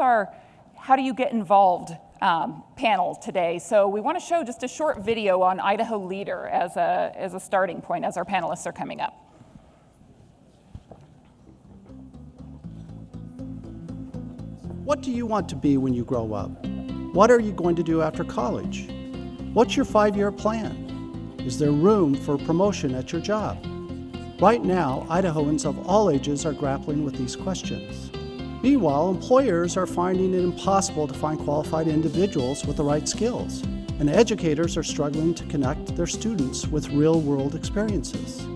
our How Do You Get Involved panel today. So we want to show just a short video on Idaho Leader as a starting point as our panelists are coming up. What do you want to be when you grow up? What are you going to do after college? What's your 5-year plan? Is there room for promotion at your job? Right now, Idahoans of all ages are grappling with these questions. Meanwhile, employers are finding it impossible to find qualified individuals with the right skills, and educators are struggling to connect their students with real-world experiences.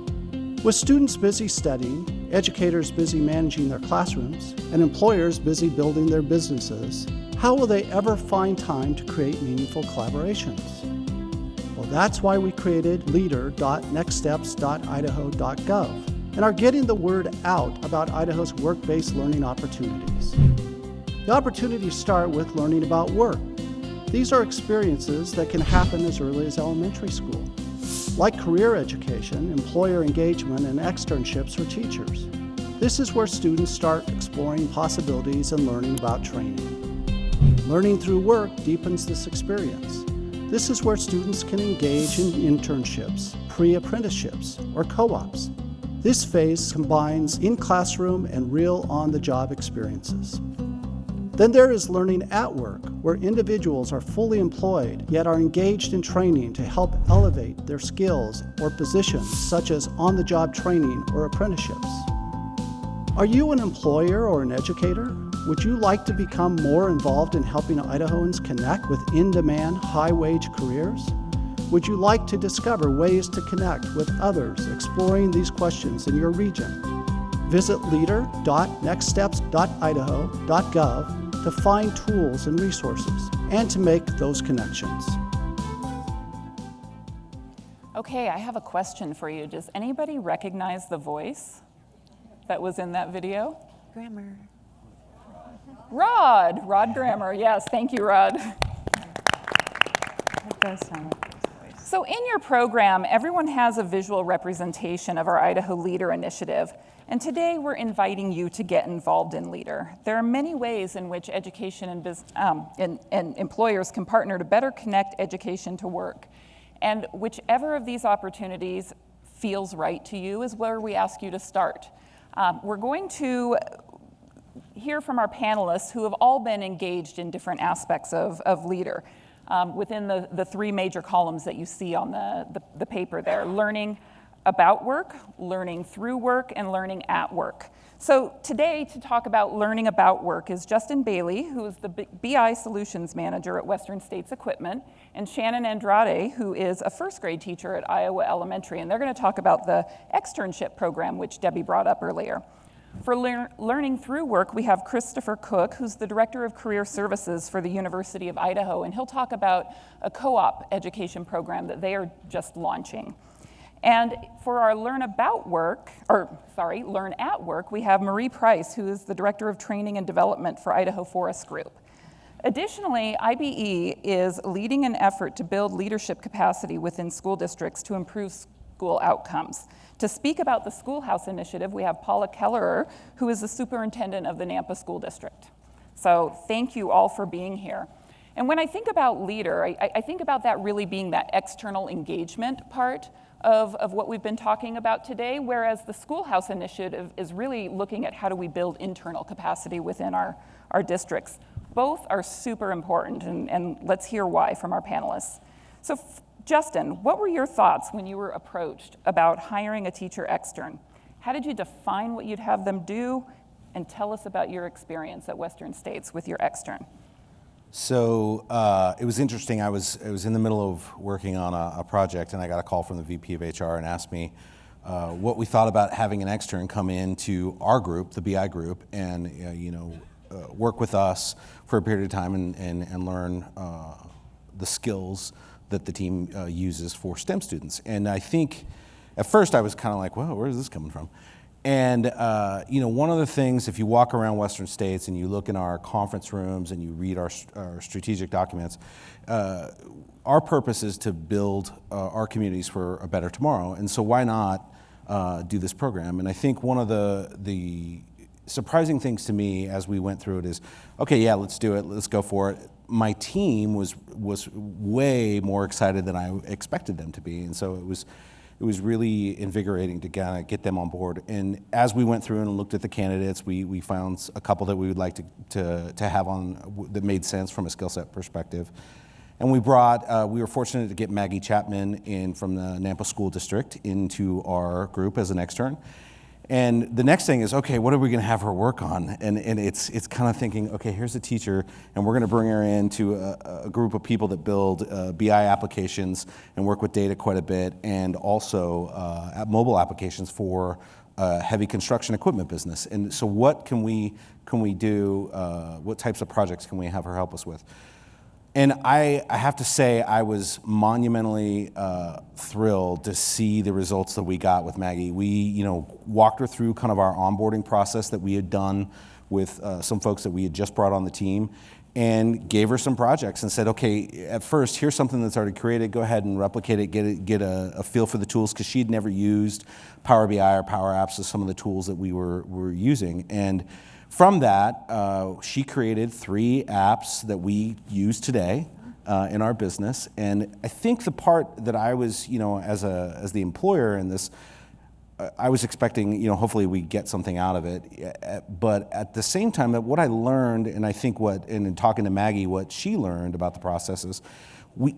With students busy studying, educators busy managing their classrooms, and employers busy building their businesses, how will they ever find time to create meaningful collaborations? Well, that's why we created leader.nextsteps.idaho.gov and are getting the word out about Idaho's work-based learning opportunities. The opportunities start with learning about work. These are experiences that can happen as early as elementary school, like career education, employer engagement, and externships for teachers. This is where students start exploring possibilities and learning about training. Learning through work deepens this experience. This is where students can engage in internships, pre-apprenticeships, or co-ops. This phase combines in-classroom and real on-the-job experiences. Then there is learning at work, where individuals are fully employed, yet are engaged in training to help elevate their skills or positions, such as on-the-job training or apprenticeships. Are you an employer or an educator? Would you like to become more involved in helping Idahoans connect with in-demand, high-wage careers? Would you like to discover ways to connect with others exploring these questions in your region? Visit leader.nextsteps.idaho.gov to find tools and resources and to make those connections. Okay, I have a question for you. Does anybody recognize the voice that was in that video? Grammar. Rod Grammer. Yes, thank you, Rod. That does sound like his voice. So in your program, everyone has a visual representation of our Idaho Leader initiative. And today we're inviting you to get involved in Leader. There are many ways in which education and employers can partner to better connect education to work. And whichever of these opportunities feels right to you is where we ask you to start. We're going to hear from our panelists who have all been engaged in different aspects of Leader within the 3 major columns that you see on the paper there: learning about work, learning through work, and learning at work. So today, to talk about learning about work is Justin Bailey, who is the BI Solutions Manager at Western States Equipment, and Shannon Andrade, who is a first grade teacher at Iowa Elementary, and they're going to talk about the externship program, which Debbie brought up earlier. For learning through work, we have Christopher Cook, who's the Director of Career Services for the University of Idaho, and he'll talk about a co-op education program that they are just launching. And for our learn at work, we have Marie Price, who is the Director of Training and Development for Idaho Forest Group. Additionally, IBE is leading an effort to build leadership capacity within school districts to improve school outcomes. To speak about the Schoolhouse Initiative, we have Paula Kellerer, who is the superintendent of the Nampa School District. So thank you all for being here. And when I think about Leader, I think about that really being that external engagement part of what we've been talking about today, whereas the Schoolhouse Initiative is really looking at how do we build internal capacity within our districts. Both are super important, and let's hear why from our panelists. So Justin, what were your thoughts when you were approached about hiring a teacher extern? How did you define what you'd have them do? And tell us about your experience at Western States with your extern. So it was interesting. I was in the middle of working on a project, and I got a call from the VP of HR and asked me what we thought about having an extern come into our group, the BI group, and work with us for a period of time and learn the skills that the team uses for STEM students. And I think at first I was kind of like, well, where is this coming from? And one of the things, if you walk around Western States and you look in our conference rooms and you read our strategic documents, our purpose is to build our communities for a better tomorrow. And so why not do this program? And I think one of the surprising things to me as we went through it is, okay, yeah, let's do it, let's go for it. My team was way more excited than I expected them to be, and so it was really invigorating to kind of get them on board. And as we went through and looked at the candidates, we found a couple that we would like to have on that made sense from a skill set perspective. And we were fortunate to get Maggie Chapman in from the Nampa School District into our group as an extern. And the next thing is, okay, what are we going to have her work on? And it's kind of thinking, okay, here's a teacher, and we're going to bring her into a group of people that build BI applications and work with data quite a bit, and also mobile applications for heavy construction equipment business. And so what can we do? What types of projects can we have her help us with? And I have to say, I was monumentally thrilled to see the results that we got with Maggie. We, walked her through kind of our onboarding process that we had done with some folks that we had just brought on the team, and gave her some projects and said, okay, at first, here's something that's already created. Go ahead and replicate it, get a feel for the tools, because she'd never used Power BI or Power Apps as some of the tools that we were using. And from that, she created 3 apps that we use today in our business. And I think the part that I was, as the employer in this, I was expecting, hopefully we get something out of it. But at the same time, what I learned, and I think in talking to Maggie, what she learned about the process is,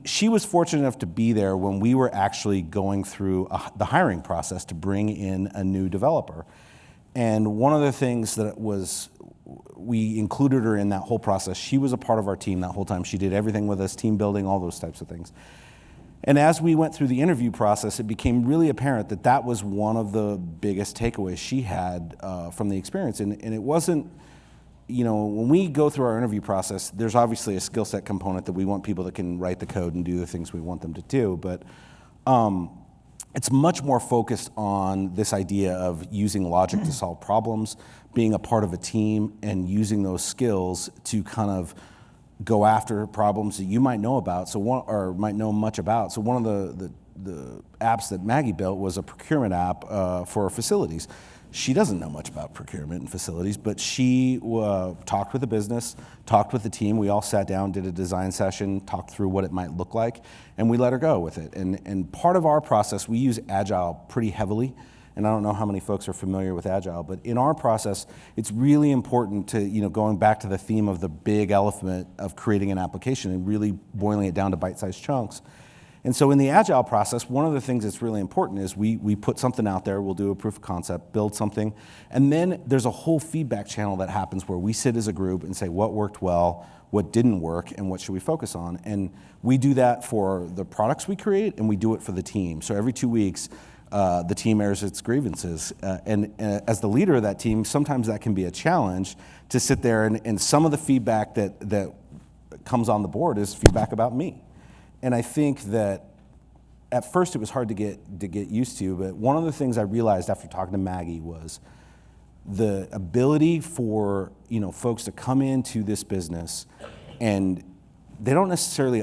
she was fortunate enough to be there when we were actually going through the hiring process to bring in a new developer. And one of the things that we included her in that whole process. She was a part of our team that whole time. She did everything with us, team building, all those types of things. And as we went through the interview process, it became really apparent that was one of the biggest takeaways she had from the experience. And it wasn't, when we go through our interview process, there's obviously a skill set component that we want people that can write the code and do the things we want them to do. But it's much more focused on this idea of using logic to solve problems, being a part of a team, and using those skills to kind of go after problems that you might know about, or might know much about. So one of the apps that Maggie built was a procurement app for facilities. She doesn't know much about procurement and facilities, but she talked with the business, talked with the team. We all sat down, did a design session, talked through what it might look like, and we let her go with it. And part of our process, we use Agile pretty heavily, and I don't know how many folks are familiar with Agile, but in our process, it's really important to, going back to the theme of the big elephant of creating an application and really boiling it down to bite-sized chunks. And so in the Agile process, one of the things that's really important is we put something out there, we'll do a proof of concept, build something, and then there's a whole feedback channel that happens where we sit as a group and say what worked well, what didn't work, and what should we focus on. And we do that for the products we create, and we do it for the team. So every 2 weeks, the team airs its grievances. And as the leader of that team, sometimes that can be a challenge to sit there, and some of the feedback that comes on the board is feedback about me. And I think that at first it was hard to get used to, but one of the things I realized after talking to Maggie was the ability for folks to come into this business, and they don't necessarily,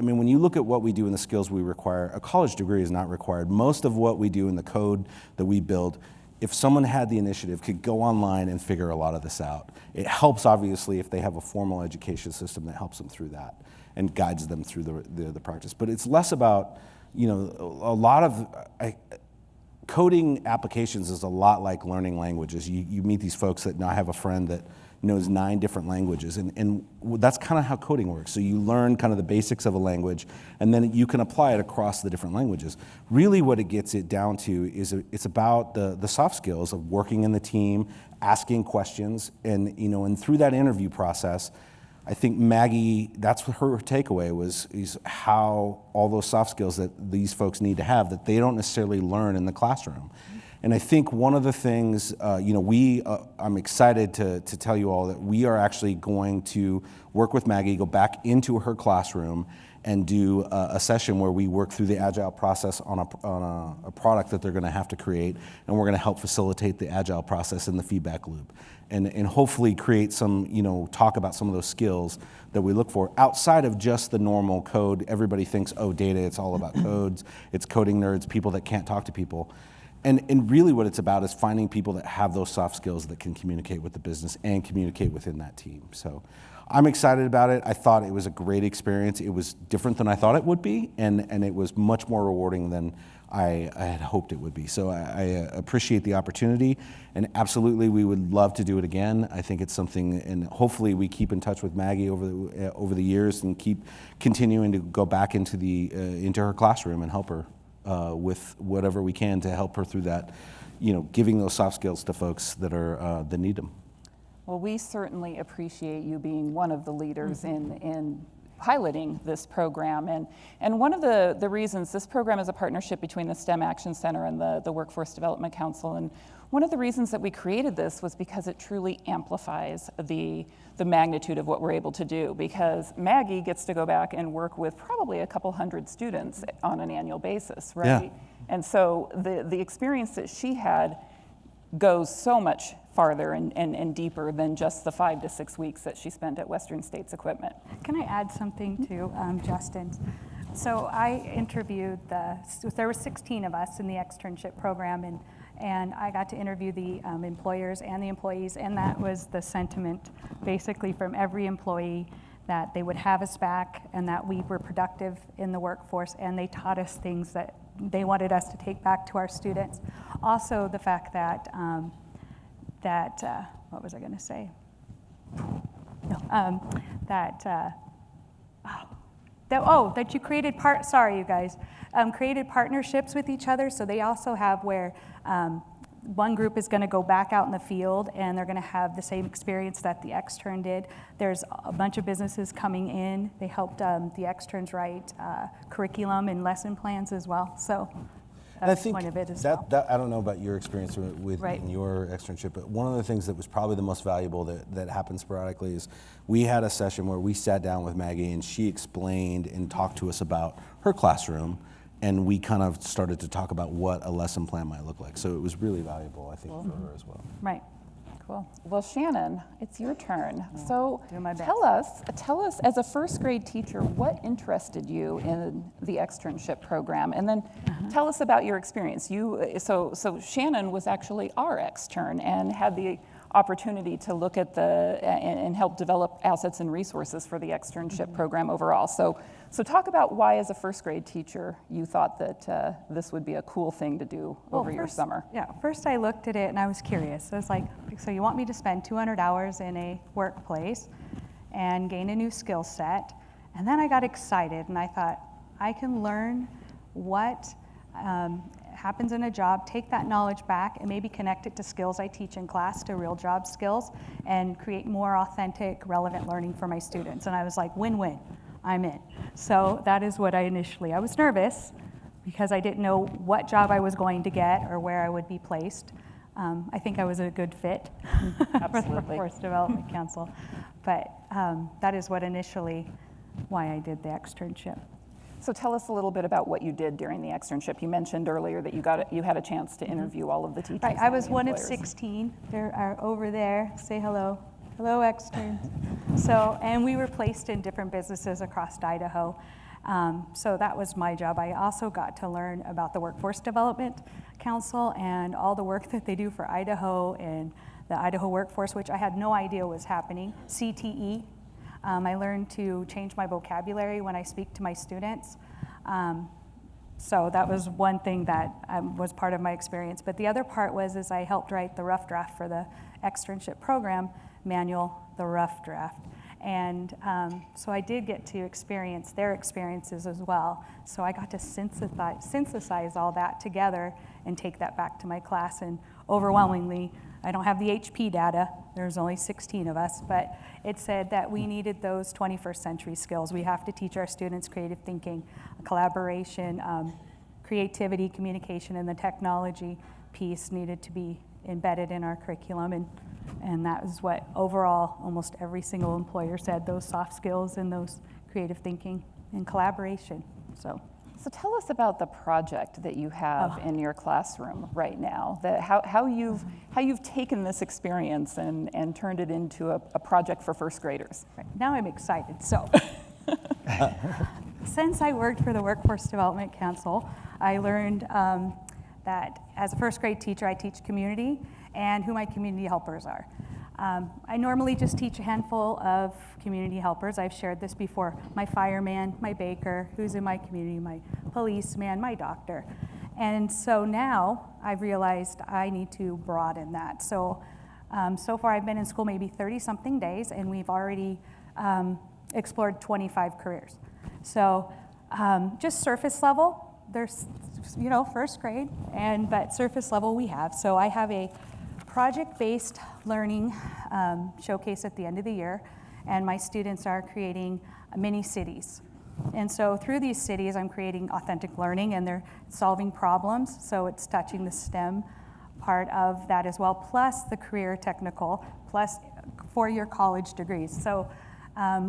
when you look at what we do and the skills we require, a college degree is not required. Most of what we do in the code that we build, if someone had the initiative, could go online and figure a lot of this out. It helps, obviously, if they have a formal education system that helps them through that and guides them through the practice. But it's less about, a lot of coding applications is a lot like learning languages. You meet these folks that now have a friend that knows 9 different languages, and that's kind of how coding works. So you learn kind of the basics of a language, and then you can apply it across the different languages. Really what it gets it down to is it's about the soft skills of working in the team, asking questions, and through that interview process, I think Maggie, that's what her takeaway was, is how all those soft skills that these folks need to have that they don't necessarily learn in the classroom. And I think one of the things, I'm excited to tell you all that we are actually going to work with Maggie, go back into her classroom and do a session where we work through the Agile process on a product that they're going to have to create, and we're going to help facilitate the Agile process in the feedback loop. And hopefully create some, talk about some of those skills that we look for outside of just the normal code. Everybody thinks, data, it's all about codes. It's coding nerds, people that can't talk to people. And really what it's about is finding people that have those soft skills that can communicate with the business and communicate within that team. So I'm excited about it. I thought it was a great experience. It was different than I thought it would be, and it was much more rewarding than I had hoped it would be. So I appreciate the opportunity, and absolutely we would love to do it again. I think it's something, and hopefully we keep in touch with Maggie over the years and keep continuing to go back into her classroom and help her with whatever we can to help her through that, giving those soft skills to folks that need them. Well, we certainly appreciate you being one of the leaders in piloting this program. And one of the reasons this program is a partnership between the STEM Action Center and the Workforce Development Council. And one of the reasons that we created this was because it truly amplifies the magnitude of what we're able to do. Because Maggie gets to go back and work with probably a couple hundred students on an annual basis, right? Yeah. And so the experience that she had goes so much farther and deeper than just the 5 to 6 weeks that she spent at Western States Equipment. Can I add something to Justin's? So I interviewed there were 16 of us in the externship program, and I got to interview the employers and the employees, and that was the sentiment basically from every employee, that they would have us back and that we were productive in the workforce, and they taught us things that they wanted us to take back to our students. Also the fact that, what was I going to say? No, that you created created partnerships with each other. So they also have where one group is going to go back out in the field and they're going to have the same experience that the extern did. There's a bunch of businesses coming in. They helped the externs write curriculum and lesson plans as well. So that's the point of it as well. I don't know about your experience with Right. in your externship, but one of the things that was probably the most valuable that happened sporadically is we had a session where we sat down with Maggie and she explained and talked to us about her classroom, and we kind of started to talk about what a lesson plan might look like. So it was really valuable, I think, for her as well. Right. Cool. Well, Shannon, it's your turn. So do my best. tell us, as a first grade teacher, what interested you in the externship program? And then tell us about your experience. So Shannon was actually our extern and had the opportunity to look at and help develop assets and resources for the externship program overall. So talk about why, as a first grade teacher, you thought that this would be a cool thing to do over your summer. Yeah, first I looked at it and I was curious. I was like, so you want me to spend 200 hours in a workplace and gain a new skill set? And then I got excited and I thought, I can learn what happens in a job, take that knowledge back and maybe connect it to skills I teach in class, to real job skills, and create more authentic, relevant learning for my students. And I was like, win-win, I'm in. So that is what I was nervous because I didn't know what job I was going to get or where I would be placed. I think I was a good fit for the Workforce Development Council. But that is why I did the externship. So tell us a little bit about what you did during the externship. You mentioned earlier that you had a chance to interview all of the teachers. Right, I was one of employers. 16. They are over there. Say hello. Hello, externs. So, and we were placed in different businesses across Idaho. So that was my job. I also got to learn about the Workforce Development Council and all the work that they do for Idaho and the Idaho workforce, which I had no idea was happening. CTE. I learned to change my vocabulary when I speak to my students. So that was one thing that was part of my experience. But the other part is I helped write the rough draft for the externship program manual, the rough draft. And so I did get to experience their experiences as well. So I got to synthesize all that together and take that back to my class. And overwhelmingly, I don't have the HP data, there's only 16 of us, but it said that we needed those 21st century skills. We have to teach our students creative thinking, collaboration, creativity, communication, and the technology piece needed to be embedded in our curriculum. And that is what overall almost every single employer said, those soft skills and those creative thinking and collaboration. So tell us about the project that you have in your classroom right now. How you've taken this experience and turned it into a project for first graders. Right. Now I'm excited. So since I worked for the Workforce Development Council, I learned that as a first grade teacher, I teach community and who my community helpers are. I normally just teach a handful of community helpers. I've shared this before. My fireman, my baker, who's in my community, my policeman, my doctor. And so now I've realized I need to broaden that. So far I've been in school maybe 30-something days, and we've already explored 25 careers. So just surface level, there's, first grade, but surface level we have. So I have a project-based learning showcase at the end of the year, and my students are creating mini cities. And so through these cities, I'm creating authentic learning, and they're solving problems, so it's touching the STEM part of that as well, plus the career technical, plus four-year college degrees. So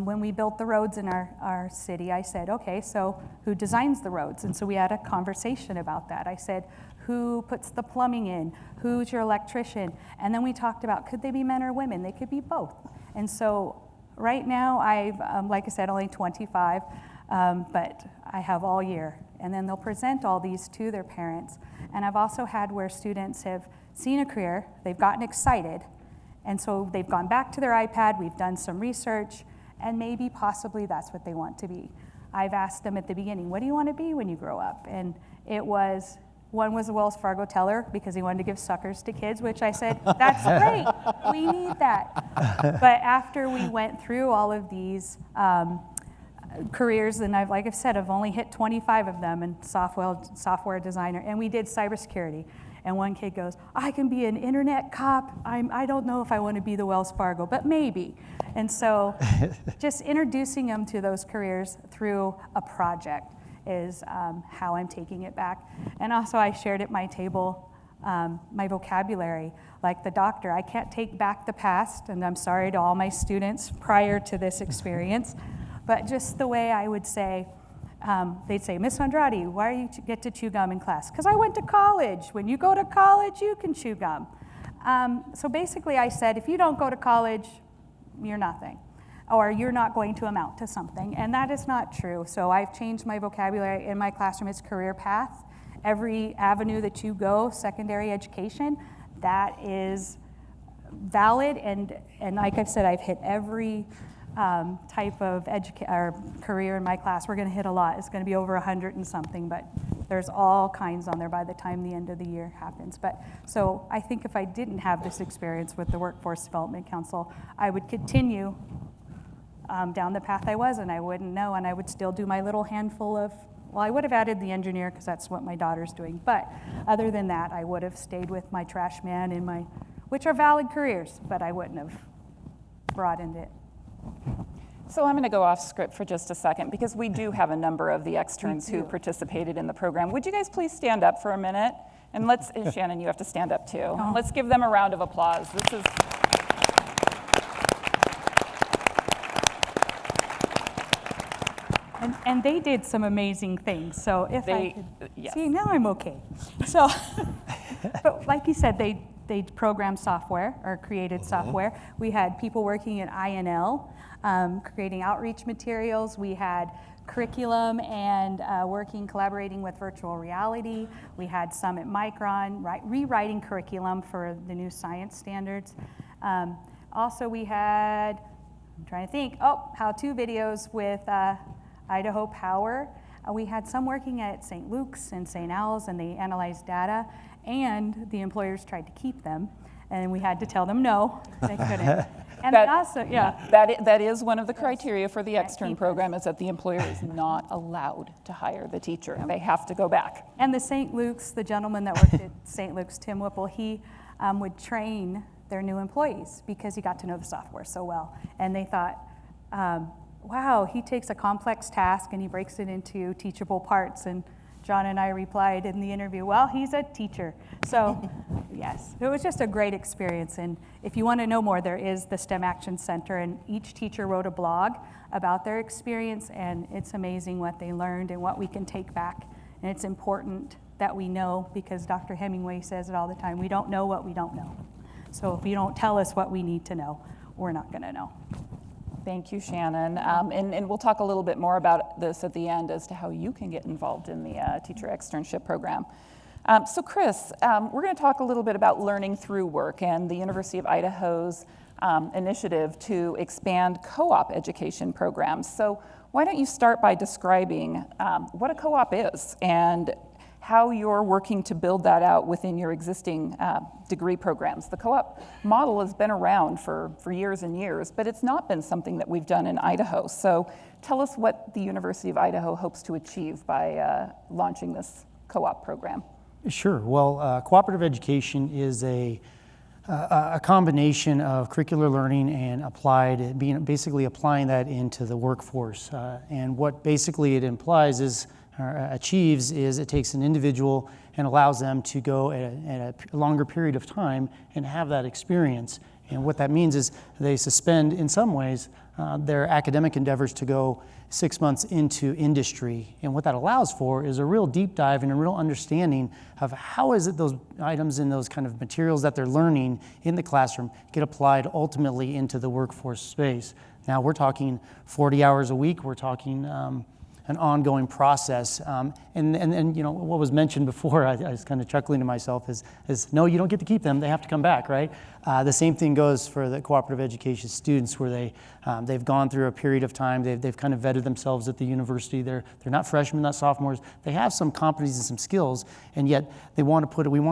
when we built the roads in our city, I said, okay, so who designs the roads? And so we had a conversation about that. I said, who puts the plumbing in? Who's your electrician? And then we talked about, could they be men or women? They could be both. And so right now, I've, like I said, only 25, but I have all year. And then they'll present all these to their parents. And I've also had where students have seen a career, they've gotten excited, and so they've gone back to their iPad, we've done some research, and maybe possibly that's what they want to be. I've asked them at the beginning, what do you want to be when you grow up? And one was a Wells Fargo teller because he wanted to give suckers to kids, which I said, that's great, we need that. But after we went through all of these careers, and like I've said, I've only hit 25 of them in software designer, and we did cybersecurity. And one kid goes, I can be an internet cop. I don't know if I want to be the Wells Fargo, but maybe. And so just introducing them to those careers through a project is how I'm taking it back. And also I shared at my table my vocabulary. Like the doctor, I can't take back the past, and I'm sorry to all my students prior to this experience, but just the way I would say, they'd say, Miss Andrade, why do you get to chew gum in class? Because I went to college. When you go to college, you can chew gum. So basically I said, if you don't go to college, you're nothing, or you're not going to amount to something, and that is not true. So I've changed my vocabulary in my classroom. It's career path. Every avenue that you go, secondary education, that is valid, and like I've said, I've hit every type of career in my class. We're going to hit a lot. It's going to be over 100 and something, but there's all kinds on there by the time the end of the year happens. But so I think if I didn't have this experience with the Workforce Development Council, I would continue down the path I was, and I wouldn't know, and I would still do my little handful of, well, I would have added the engineer because that's what my daughter's doing. But other than that, I would have stayed with my trash man and which are valid careers, but I wouldn't have broadened it. So I'm going to go off script for just a second because we do have a number of the externs who participated in the program. Would you guys please stand up for a minute? And Shannon, you have to stand up too. Oh. Let's give them a round of applause. This is... And they did some amazing things. So if I could, yes. See, now I'm okay. So, but like you said, they programmed software or created software. We had people working at INL, creating outreach materials. We had curriculum and collaborating with virtual reality. We had some at Micron, rewriting curriculum for the new science standards. Also, we had, I'm trying to think, how-to videos with Idaho Power. We had some working at St. Luke's and St. Al's, and they analyzed data, and the employers tried to keep them, and we had to tell them no, they couldn't. And that is one of the criteria for the extern program, is that the employer is not allowed to hire the teacher. They have to go back. And the St. Luke's, the gentleman that worked at St. Luke's, Tim Whipple, he would train their new employees because he got to know the software so well. And they thought, wow, he takes a complex task and he breaks it into teachable parts. And John and I replied in the interview, well, he's a teacher. So yes, it was just a great experience. And if you want to know more, there is the STEM Action Center, and each teacher wrote a blog about their experience, and it's amazing what they learned and what we can take back. And it's important that we know, because Dr. Hemingway says it all the time, we don't know what we don't know. So if you don't tell us what we need to know, we're not going to know. Thank you, Shannon. And we'll talk a little bit more about this at the end as to how you can get involved in the teacher externship program. So Chris, we're going to talk a little bit about learning through work and the University of Idaho's initiative to expand co-op education programs. So why don't you start by describing what a co-op is and how you're working to build that out within your existing degree programs. The co-op model has been around for years and years, but it's not been something that we've done in Idaho. So tell us what the University of Idaho hopes to achieve by launching this co-op program. Sure. Well, cooperative education is a combination of curricular learning and basically applying that into the workforce. And what basically it implies is, or achieves, is it takes an individual and allows them to go at a longer period of time and have that experience. And what that means is they suspend, in some ways, their academic endeavors to go 6 months into industry. And what that allows for is a real deep dive and a real understanding of how is it those items and those kind of materials that they're learning in the classroom get applied ultimately into the workforce space. Now we're talking 40 hours a week, we're talking an ongoing process. And you know, what was mentioned before, I was kind of chuckling to myself, is no, you don't get to keep them, they have to come back, right? The same thing goes for the cooperative education students, where they've gone through a period of time, they've kind of vetted themselves at the university, they're not freshmen, not sophomores, they have some competencies and some skills, and yet we want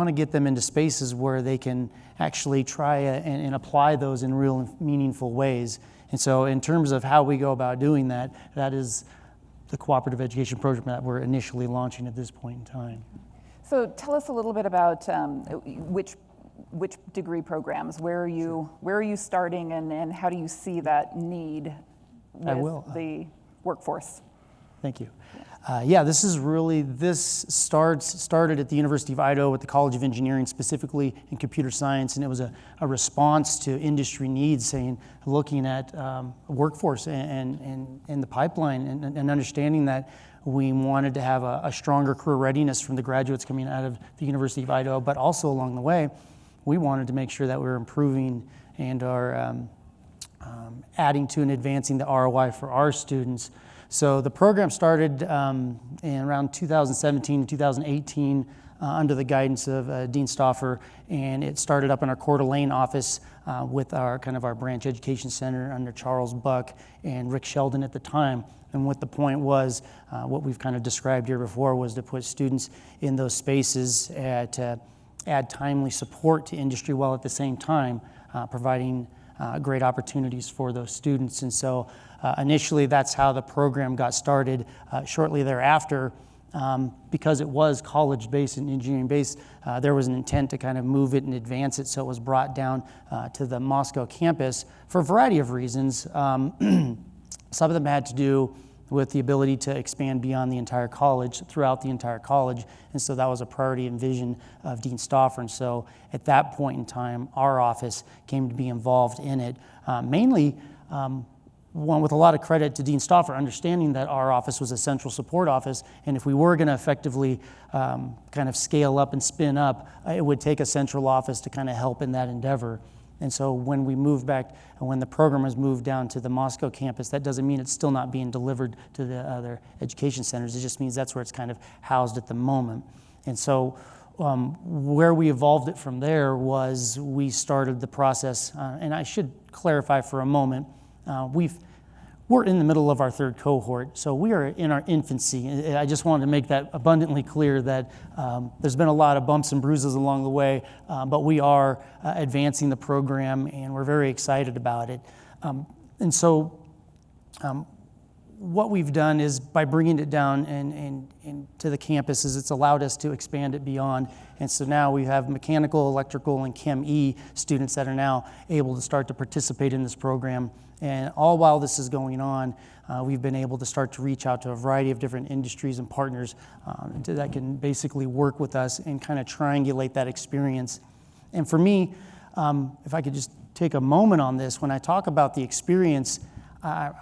to get them into spaces where they can actually try and apply those in real and meaningful ways. And so in terms of how we go about doing that, that is the cooperative education program that we're initially launching at this point in time. So tell us a little bit about which degree programs, where are you starting, and how do you see that need with the workforce? Thank you. This started at the University of Idaho with the College of Engineering, specifically in computer science, and it was a response to industry needs, looking at workforce and the pipeline, and understanding that we wanted to have a stronger career readiness from the graduates coming out of the University of Idaho, but also along the way, we wanted to make sure that we were improving and are adding to and advancing the ROI for our students. So the program started in around 2017 and 2018 under the guidance of Dean Stauffer, and it started up in our Coeur d'Alene office with our branch education center under Charles Buck and Rick Sheldon at the time. And what the point was, what we've kind of described here before, was to put students in those spaces to add timely support to industry while at the same time providing great opportunities for those students. And so initially that's how the program got started. Shortly thereafter, because it was college-based and engineering-based, there was an intent to kind of move it and advance it, so it was brought down to the Moscow campus for a variety of reasons. Some of them had to do with the ability to expand beyond the entire college, throughout the entire college, and so that was a priority and vision of Dean Stauffer. And so at that point in time, our office came to be involved in it, mainly one with a lot of credit to Dean Stauffer, understanding that our office was a central support office, and if we were going to effectively kind of scale up and spin up, it would take a central office to kind of help in that endeavor. And so when we moved back, when the program was moved down to the Moscow campus, that doesn't mean it's still not being delivered to the other education centers. It just means that's where it's kind of housed at the moment. And so where we evolved it from there was we started the process, and I should clarify for a moment, we're in the middle of our third cohort, so we are in our infancy. I just wanted to make that abundantly clear that there's been a lot of bumps and bruises along the way, but we are advancing the program, and we're very excited about it. And so what we've done is, by bringing it down and to the campuses, it's allowed us to expand it beyond. And so now we have mechanical, electrical, and Chem E students that are now able to start to participate in this program. And all while this is going on, we've been able to start to reach out to a variety of different industries and partners that can basically work with us and kind of triangulate that experience. And for me, if I could just take a moment on this, when I talk about the experience,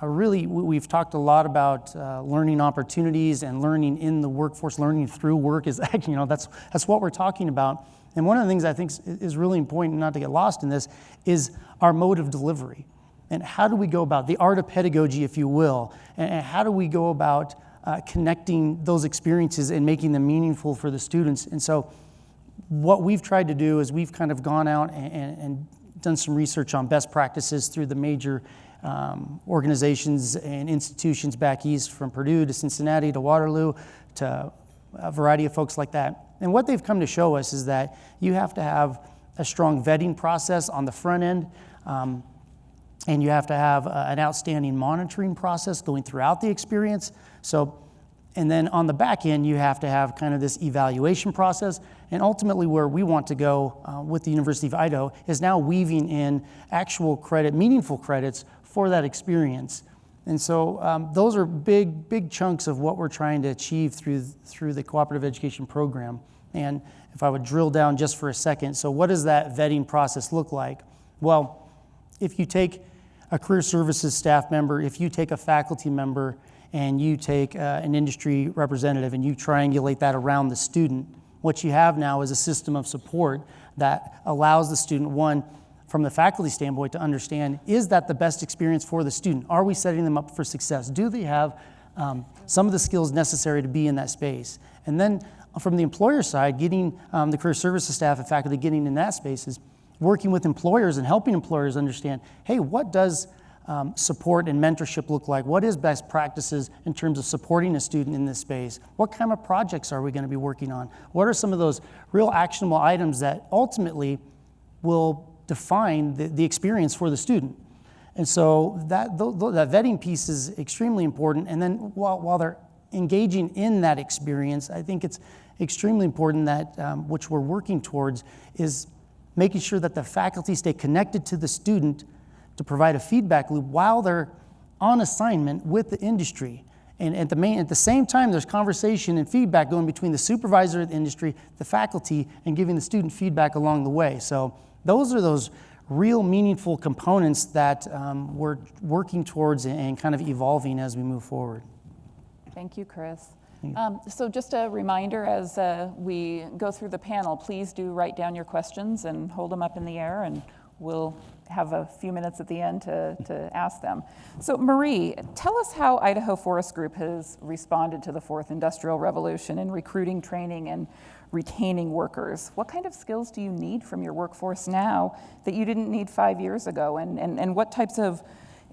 we've talked a lot about learning opportunities and learning in the workforce. Learning through work is, that's what we're talking about. And one of the things I think is really important, not to get lost in this, is our mode of delivery. And how do we go about the art of pedagogy, if you will, and how do we go about connecting those experiences and making them meaningful for the students. And so what we've tried to do is we've kind of gone out and done some research on best practices through the major organizations and institutions back east, from Purdue to Cincinnati to Waterloo to a variety of folks like that. And what they've come to show us is that you have to have a strong vetting process on the front end, and you have to have an outstanding monitoring process going throughout the experience. And then on the back end, you have to have kind of this evaluation process. And ultimately where we want to go with the University of Idaho is now weaving in actual credit, meaningful credits for that experience. And so those are big chunks of what we're trying to achieve through the cooperative education program. And if I would drill down just for a second, so what does that vetting process look like? Well, if you take a career services staff member, if you take a faculty member, and you take an industry representative and you triangulate that around the student, what you have now is a system of support that allows the student, one, from the faculty standpoint, to understand, is that the best experience for the student? Are we setting them up for success? Do they have some of the skills necessary to be in that space? And then from the employer side, getting the career services staff and faculty getting in that space is working with employers and helping employers understand, hey, what does support and mentorship look like? What is best practices in terms of supporting a student in this space? What kind of projects are we going to be working on? What are some of those real actionable items that ultimately will define the experience for the student? And so that vetting piece is extremely important. And then while they're engaging in that experience, I think it's extremely important that, which we're working towards, is making sure that the faculty stay connected to the student to provide a feedback loop while they're on assignment with the industry. And at the same time, there's conversation and feedback going between the supervisor of the industry, the faculty, and giving the student feedback along the way. So those are those real meaningful components that we're working towards and kind of evolving as we move forward. Thank you, Chris. So just a reminder, as we go through the panel, please do write down your questions and hold them up in the air, and we'll have a few minutes at the end to ask them. So Marie, tell us how Idaho Forest Group has responded to the fourth industrial revolution in recruiting, training, and retaining workers. What kind of skills do you need from your workforce now that you didn't need 5 years ago? And what types of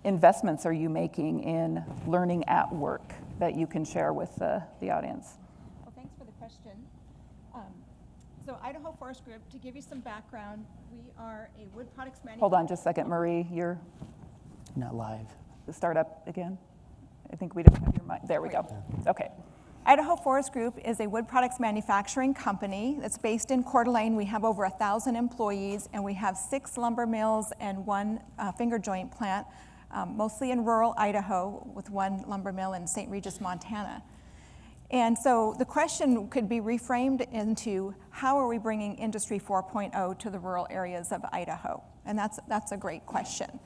investments are you making in learning at work that you can share with the audience? Well, thanks for the question. So Idaho Forest Group, to give you some background, we are a wood products manufacturer. Hold on just a second, Marie, you're Not live. start up again. I think we don't have your mic. There we go. Okay. Idaho Forest Group is a wood products manufacturing company that's based in Coeur d'Alene. We have over 1,000 employees, and we have 6 lumber mills and 1 finger joint plant, mostly in rural Idaho, with 1 lumber mill in St. Regis, Montana. And so the question could be reframed into, how are we bringing Industry 4.0 to the rural areas of Idaho? And that's a great question.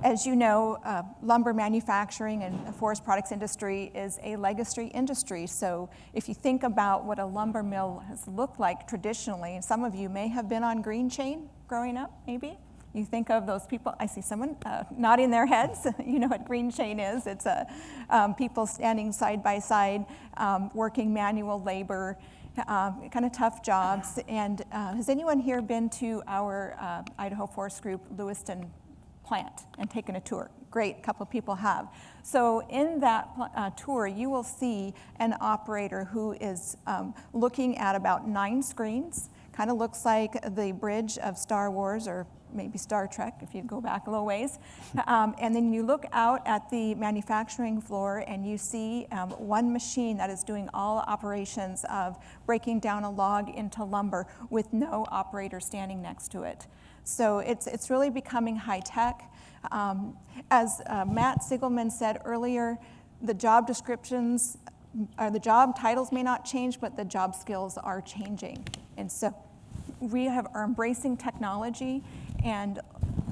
As you know, lumber manufacturing and the forest products industry is a legacy industry. So if you think about what a lumber mill has looked like traditionally, some of you may have been on green chain growing up, maybe. You think of those people, I see someone nodding their heads. You know what green chain is. It's people standing side by side, working manual labor, kind of tough jobs. And has anyone here been to our Idaho Forest Group Lewiston plant and taken a tour? Great, a couple of people have. So in that tour, you will see an operator who is looking at about 9 screens. Kind of looks like the bridge of Star Wars, or maybe Star Trek, if you go back a little ways. And then you look out at the manufacturing floor and you see one machine that is doing all operations of breaking down a log into lumber with no operator standing next to it. So it's really becoming high tech. As Matt Sigelman said earlier, the job descriptions, or the job titles may not change, but the job skills are changing. And so we are embracing technology and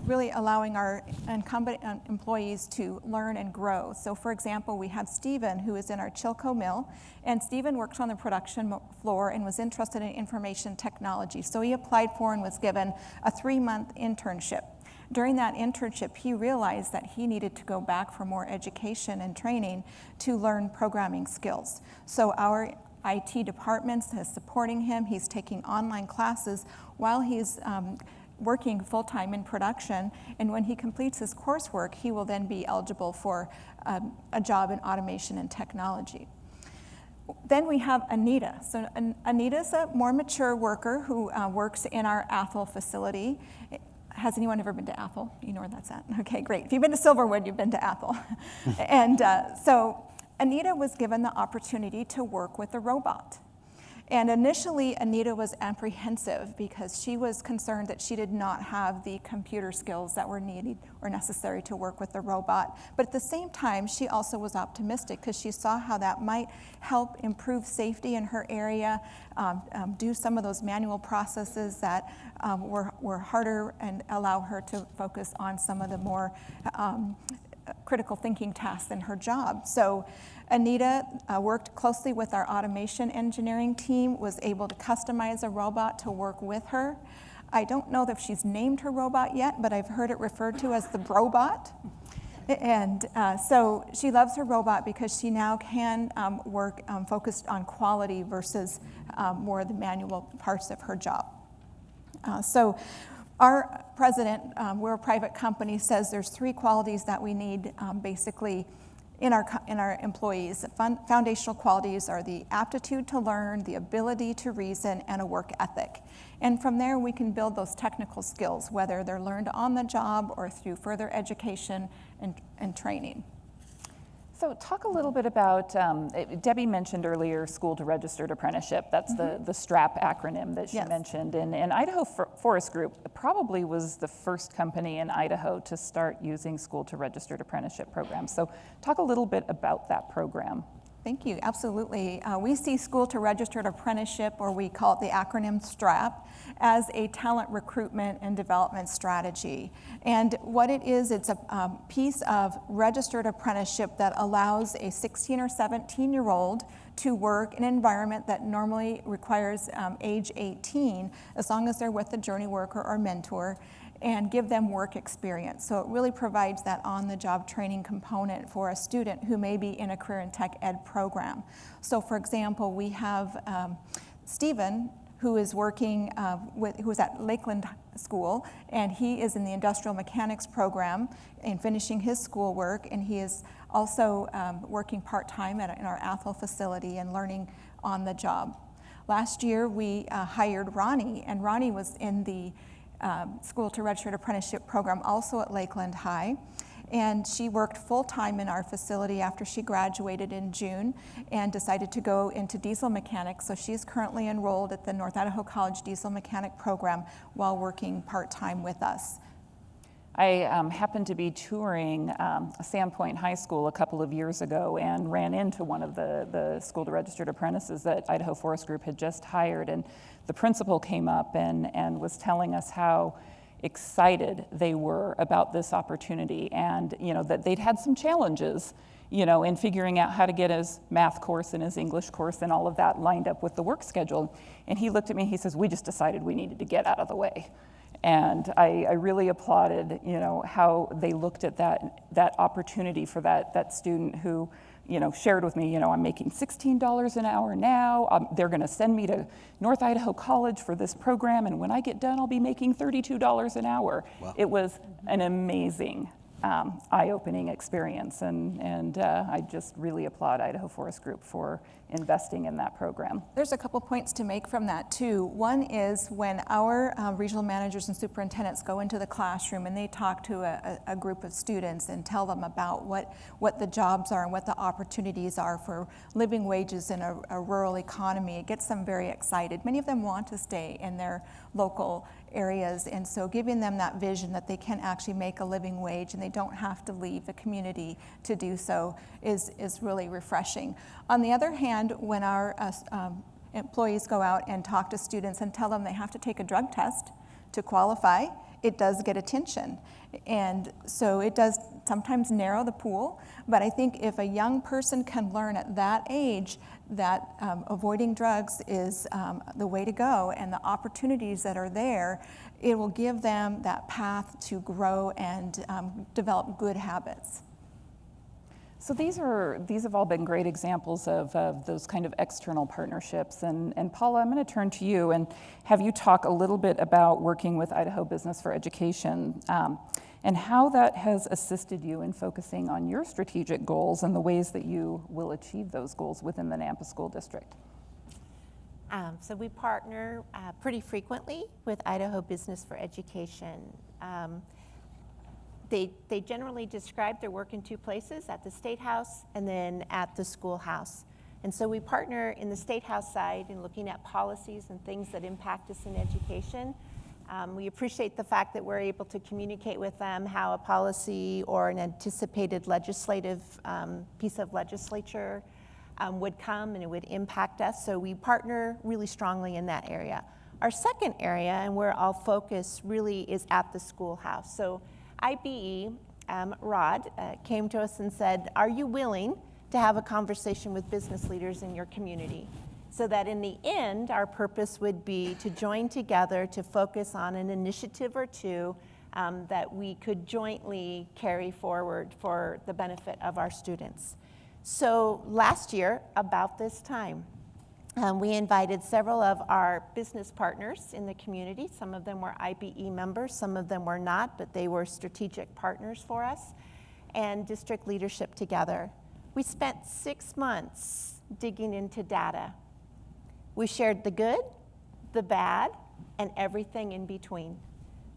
really allowing our incumbent employees to learn and grow. So for example, we have Stephen, who is in our Chilco mill, and Stephen works on the production floor and was interested in information technology. So he applied for and was given a 3-month internship. During that internship, he realized that he needed to go back for more education and training to learn programming skills. So our IT department is supporting him. He's taking online classes while he's working full-time in production, and when he completes his coursework, he will then be eligible for a job in automation and technology. Then we have Anita. So Anita's a more mature worker who works in our Athol facility. Has anyone ever been to Athol? You know where that's at? Okay, great. If you've been to Silverwood, you've been to Athol. And so Anita was given the opportunity to work with a robot. And initially, Anita was apprehensive because she was concerned that she did not have the computer skills that were needed or necessary to work with the robot. But at the same time, she also was optimistic because she saw how that might help improve safety in her area, do some of those manual processes that were harder, and allow her to focus on some of the more critical thinking tasks in her job. So Anita worked closely with our automation engineering team, was able to customize a robot to work with her. I don't know if she's named her robot yet, but I've heard it referred to as the Brobot. And so she loves her robot because she now can work focused on quality versus more of the manual parts of her job. So our president, we're a private company, says there's 3 qualities that we need basically in our employees. Foundational qualities are the aptitude to learn, the ability to reason, and a work ethic. And from there, we can build those technical skills, whether they're learned on the job or through further education and training. So talk a little bit about, Debbie mentioned earlier School to Registered Apprenticeship. That's the STRAP acronym that she mentioned. And Idaho Forest Group probably was the first company in Idaho to start using School to Registered Apprenticeship programs. So talk a little bit about that program. Thank you, absolutely. We see School to Registered Apprenticeship, or we call it the acronym STRAP, as a talent recruitment and development strategy. And what it is, it's a piece of registered apprenticeship that allows a 16 or 17-year-old to work in an environment that normally requires age 18, as long as they're with a journey worker or mentor, and give them work experience. So it really provides that on-the-job training component for a student who may be in a career and tech ed program. So for example, we have Stephen, who is working who is at Lakeland School, and he is in the industrial mechanics program and finishing his schoolwork, and he is also working part-time in our Athol facility and learning on the job. Last year, we hired Ronnie, and Ronnie was in the School to Registered Apprenticeship program also at Lakeland High. And she worked full-time in our facility after she graduated in June and decided to go into diesel mechanics. So she's currently enrolled at the North Idaho College Diesel Mechanic program while working part-time with us. I happened to be touring Sandpoint High School a couple of years ago and ran into one of the School to Registered Apprentices that Idaho Forest Group had just hired. And the principal came up and was telling us how excited they were about this opportunity, and that they'd had some challenges in figuring out how to get his math course and his English course and all of that lined up with the work schedule. And he looked at me, he says, "We just decided we needed to get out of the way." And I really applauded, how they looked at that opportunity for that student who, shared with me, I'm making $16 an hour now. They're going to send me to North Idaho College for this program, and when I get done, I'll be making $32 an hour. Wow. It was an amazing, eye-opening experience, and I just really applaud Idaho Forest Group for investing in that program. There's a couple points to make from that too. One is when our regional managers and superintendents go into the classroom and they talk to a group of students and tell them about what the jobs are and what the opportunities are for living wages in a rural economy, it gets them very excited. Many of them want to stay in their local areas, and so giving them that vision that they can actually make a living wage and they don't have to leave the community to do so is really refreshing. On the other hand, when our employees go out and talk to students and tell them they have to take a drug test to qualify it does get attention. And so it does sometimes narrow the pool, but I think if a young person can learn at that age that avoiding drugs is the way to go and the opportunities that are there, it will give them that path to grow and develop good habits. So these have all been great examples of those kind of external partnerships. And Paula, I'm going to turn to you and have you talk a little bit about working with Idaho Business for Education and how that has assisted you in focusing on your strategic goals and the ways that you will achieve those goals within the Nampa School District. So we partner pretty frequently with Idaho Business for Education. They generally describe their work in two places, at the State House and then at the schoolhouse. And so we partner in the State House side in looking at policies and things that impact us in education. We appreciate the fact that we're able to communicate with them how a policy or an anticipated legislative piece of legislature would come and it would impact us. So we partner really strongly in that area. Our second area, and where I'll focus really, is at the schoolhouse. So IBE, Rod, came to us and said, are you willing to have a conversation with business leaders in your community? So that in the end, our purpose would be to join together to focus on an initiative or two that we could jointly carry forward for the benefit of our students. So last year, about this time, we invited several of our business partners in the community. Some of them were IBE members, some of them were not, but they were strategic partners for us, and district leadership together. We spent 6 months digging into data. We shared the good, the bad, and everything in between.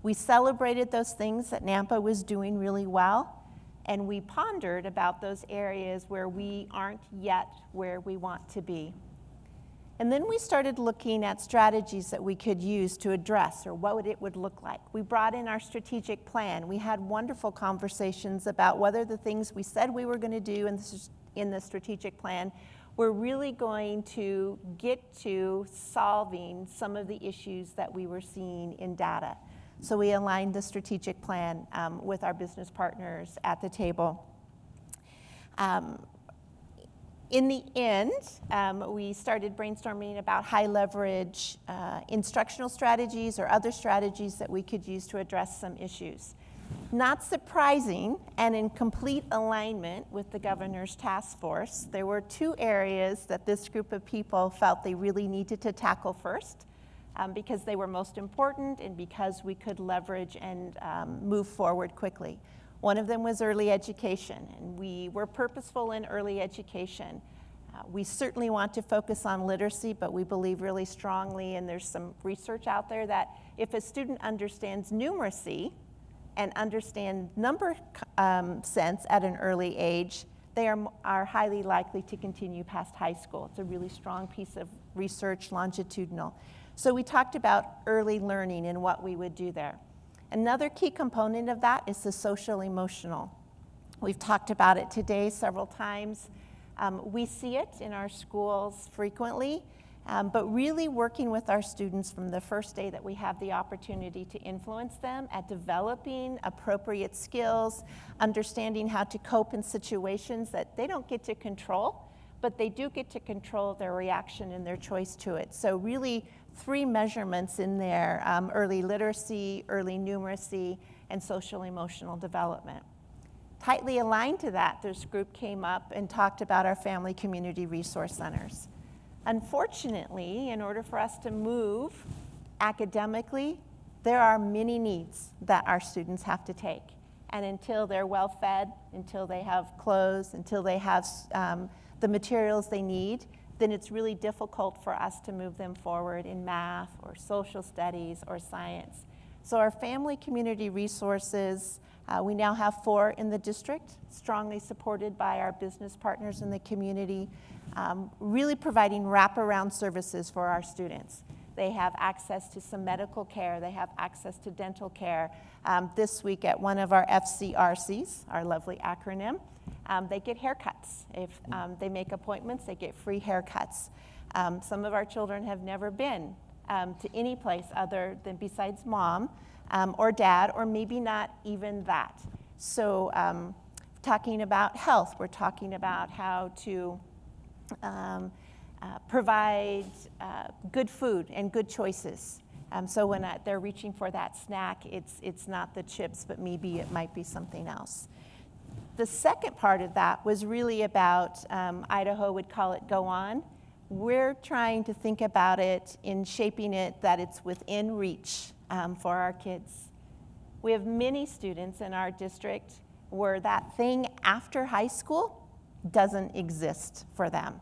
We celebrated those things that Nampa was doing really well, and we pondered about those areas where we aren't yet where we want to be. And then we started looking at strategies that we could use to address, or what it would look like. We brought in our strategic plan. We had wonderful conversations about whether the things we said we were going to do in the strategic plan were really going to get to solving some of the issues that we were seeing in data. So we aligned the strategic plan with our business partners at the table. In the end, we started brainstorming about high leverage instructional strategies or other strategies that we could use to address some issues. Not surprising, and in complete alignment with the governor's task force, there were 2 areas that this group of people felt they really needed to tackle first because they were most important and because we could leverage and move forward quickly. One of them was early education, and we were purposeful in early education. We certainly want to focus on literacy, but we believe really strongly, and there's some research out there, that if a student understands numeracy and understands number sense at an early age, they are highly likely to continue past high school. It's a really strong piece of research, longitudinal. So we talked about early learning and what we would do there. Another key component of that is the social emotional. We've talked about it today several times. We see it in our schools frequently, but really working with our students from the first day that we have the opportunity to influence them at developing appropriate skills, understanding how to cope in situations that they don't get to control, but they do get to control their reaction and their choice to it. So really 3 measurements in there: early literacy, early numeracy, and social emotional development. Tightly aligned to that, this group came up and talked about our family community resource centers. Unfortunately, in order for us to move academically, there are many needs that our students have to take. And until they're well fed, until they have clothes, until they have the materials they need, then it's really difficult for us to move them forward in math or social studies or science. So our family community resources, we now have 4 in the district, strongly supported by our business partners in the community, really providing wraparound services for our students. They have access to some medical care. They have access to dental care. This week at one of our FCRCs, our lovely acronym, they get haircuts. If they make appointments, they get free haircuts. Some of our children have never been to any place other than besides mom or dad, or maybe not even that. So talking about health, we're talking about how to provide good food and good choices. So when they're reaching for that snack, it's not the chips, but maybe it might be something else. The second part of that was really about, Idaho would call it go on. We're trying to think about it in shaping it that it's within reach for our kids. We have many students in our district where that thing after high school doesn't exist for them.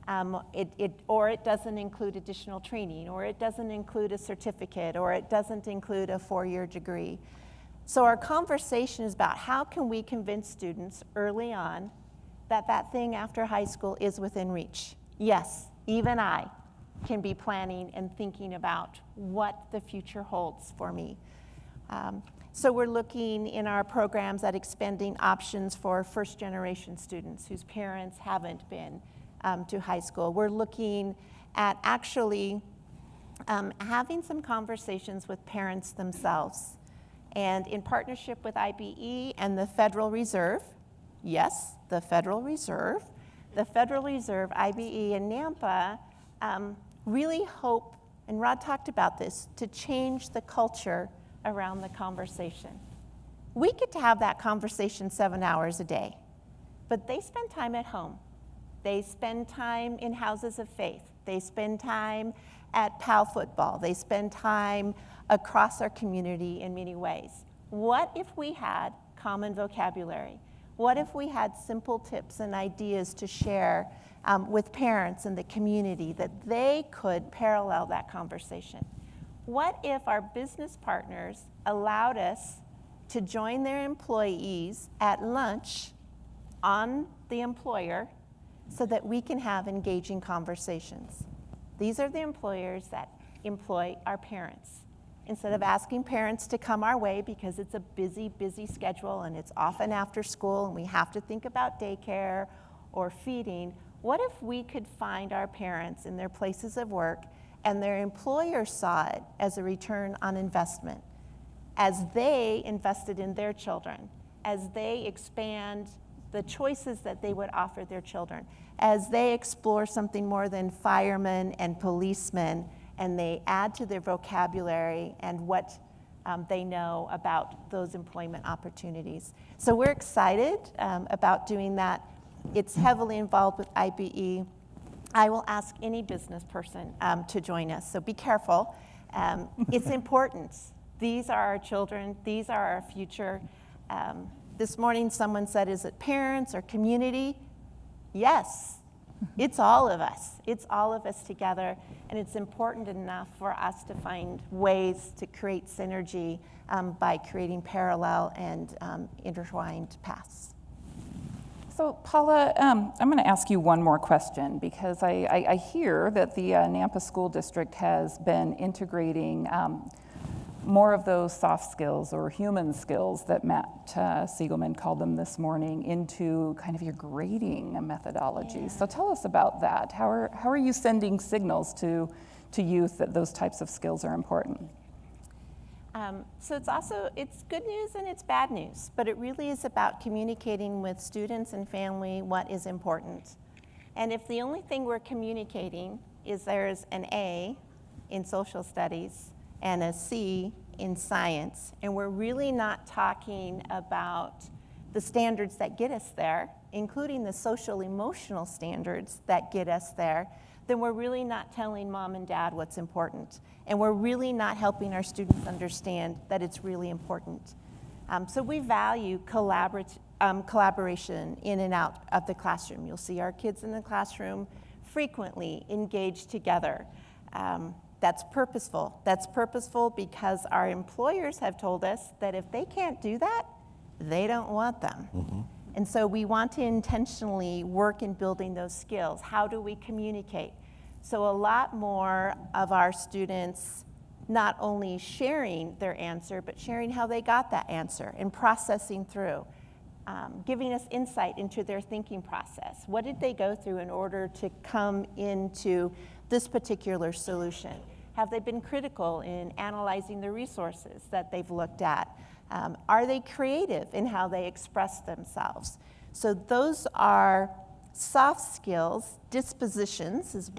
Or it doesn't include additional training, or it doesn't include a certificate, or it doesn't include a 4-year degree. So our conversation is about how can we convince students early on that that thing after high school is within reach. Yes, even I can be planning and thinking about what the future holds for me. So we're looking in our programs at expanding options for first-generation students whose parents haven't been to high school. We're looking at actually having some conversations with parents themselves. And in partnership with IBE and the Federal Reserve, yes, the Federal Reserve, IBE, and NAMPA really hope, and Rod talked about this, to change the culture around the conversation. We get to have that conversation 7 hours a day, but they spend time at home. They spend time in houses of faith. They spend time at PAL football. They spend time across our community in many ways. What if we had common vocabulary? What if we had simple tips and ideas to share with parents in the community that they could parallel that conversation? What if our business partners allowed us to join their employees at lunch on the employer so that we can have engaging conversations? These are the employers that employ our parents. Instead of asking parents to come our way because it's a busy, busy schedule and it's often after school and we have to think about daycare or feeding, what if we could find our parents in their places of work and their employer saw it as a return on investment, as they invested in their children, as they expand the choices that they would offer their children, as they explore something more than firemen and policemen, and they add to their vocabulary and what they know about those employment opportunities. So we're excited about doing that. It's heavily involved with IBE. I will ask any business person to join us, so be careful. It's important. These are our children. These are our future. This morning someone said, is it parents or community? Yes, it's all of us. It's all of us together, and it's important enough for us to find ways to create synergy by creating parallel and intertwined paths. So Paula, I'm going to ask you one more question because I hear that the Nampa School District has been integrating more of those soft skills or human skills that Matt Siegelman called them this morning into kind of your grading methodology. Yeah. So tell us about that. How are you sending signals to youth that those types of skills are important? So it's good news and it's bad news, but it really is about communicating with students and family what is important. And if the only thing we're communicating is there's an A in social studies and a C in science, and we're really not talking about the standards that get us there, including the social emotional standards that get us there, then we're really not telling mom and dad what's important. And we're really not helping our students understand that it's really important. So we value collaboration in and out of the classroom. You'll see our kids in the classroom frequently engaged together. That's purposeful. That's purposeful because our employers have told us that if they can't do that, they don't want them. Mm-hmm. And so we want to intentionally work in building those skills. How do we communicate? So a lot more of our students not only sharing their answer, but sharing how they got that answer and processing through, giving us insight into their thinking process. What did they go through in order to come into this particular solution? Have they been critical in analyzing the resources that they've looked at? Are they creative in how they express themselves? So those are soft skills, dispositions is